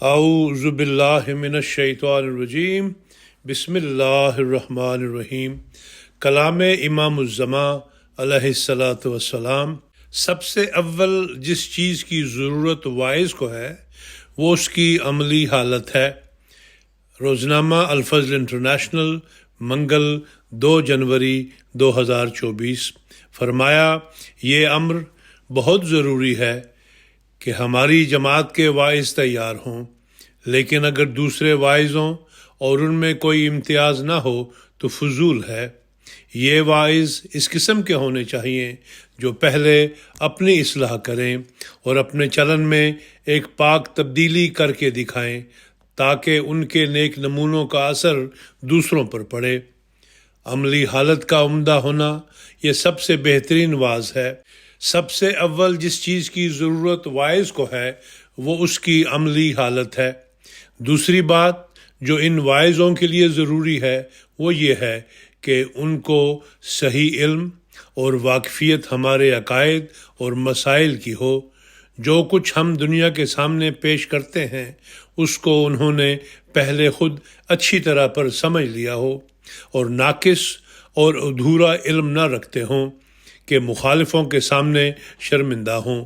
اعوذ باللہ من الشیطان الرجیم بسم اللہ الرحمن الرحیم۔ کلام امام الزمان علیہ الصلاۃ والسلام۔ سب سے اول جس چیز کی ضرورت واعظ کو ہے وہ اس کی عملی حالت ہے۔ روزنامہ الفضل انٹرنیشنل، منگل 2 جنوری 2024۔ فرمایا، یہ امر بہت ضروری ہے کہ ہماری جماعت کے واعظ تیار ہوں، لیکن اگر دوسرے واعظ ہوں اور ان میں کوئی امتیاز نہ ہو تو فضول ہے۔ یہ واعظ اس قسم کے ہونے چاہیے جو پہلے اپنی اصلاح کریں اور اپنے چلن میں ایک پاک تبدیلی کر کے دکھائیں تاکہ ان کے نیک نمونوں کا اثر دوسروں پر پڑے۔ عملی حالت کا عمدہ ہونا یہ سب سے بہترین واعظ ہے۔ سب سے اول جس چیز کی ضرورت واعظ کو ہے وہ اس کی عملی حالت ہے۔ دوسری بات جو ان واعظوں کے لیے ضروری ہے وہ یہ ہے کہ ان کو صحیح علم اور واقفیت ہمارے عقائد اور مسائل کی ہو۔ جو کچھ ہم دنیا کے سامنے پیش کرتے ہیں اس کو انہوں نے پہلے خود اچھی طرح پر سمجھ لیا ہو اور ناقص اور ادھورا علم نہ رکھتے ہوں کہ مخالفوں کے سامنے شرمندہ ہوں،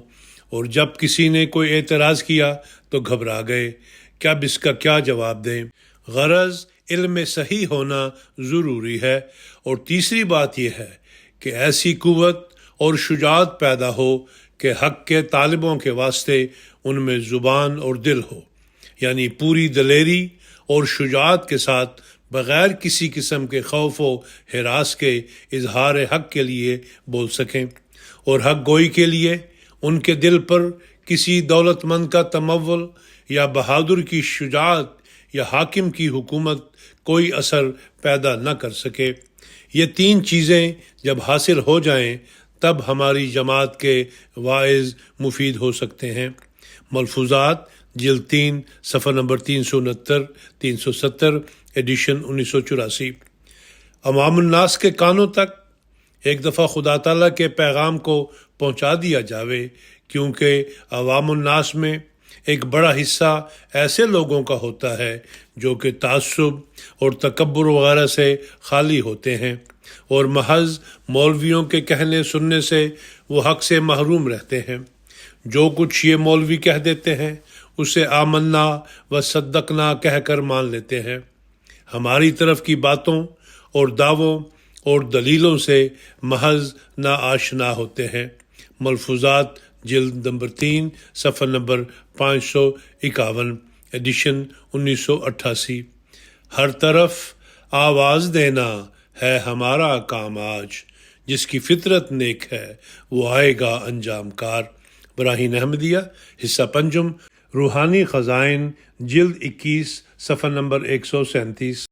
اور جب کسی نے کوئی اعتراض کیا تو گھبرا گئے کہ اب اس کا کیا جواب دیں۔ غرض علم صحیح ہونا ضروری ہے۔ اور تیسری بات یہ ہے کہ ایسی قوت اور شجاعت پیدا ہو کہ حق کے طالبوں کے واسطے ان میں زبان اور دل ہو، یعنی پوری دلیری اور شجاعت کے ساتھ بغیر کسی قسم کے خوف و ہراس کے اظہار حق کے لیے بول سکیں، اور حق گوئی کے لیے ان کے دل پر کسی دولت مند کا تمول یا بہادر کی شجاعت یا حاکم کی حکومت کوئی اثر پیدا نہ کر سکے۔ یہ 3 چیزیں جب حاصل ہو جائیں تب ہماری جماعت کے واعظ مفید ہو سکتے ہیں۔ ملفوظات جلد 3 صفحہ نمبر 369 370 ایڈیشن 1984۔ عوام الناس کے کانوں تک ایک دفعہ خدا تعالیٰ کے پیغام کو پہنچا دیا جاوے، کیونکہ عوام الناس میں ایک بڑا حصہ ایسے لوگوں کا ہوتا ہے جو کہ تعصب اور تکبر وغیرہ سے خالی ہوتے ہیں، اور محض مولویوں کے کہنے سننے سے وہ حق سے محروم رہتے ہیں۔ جو کچھ یہ مولوی کہہ دیتے ہیں اسے آمنا و صدقنا کہہ کر مان لیتے ہیں، ہماری طرف کی باتوں اور دعووں اور دلیلوں سے محض نا آشنا ہوتے ہیں۔ ملفوظات جلد نمبر 3 صفحہ نمبر 551 ایڈیشن 1988۔ ہر طرف آواز دینا ہے ہمارا کام آج، جس کی فطرت نیک ہے وہ آئے گا انجام کار۔ براہین احمدیہ حصہ پنجم، روحانی خزائن جلد 21 صفحہ نمبر 137۔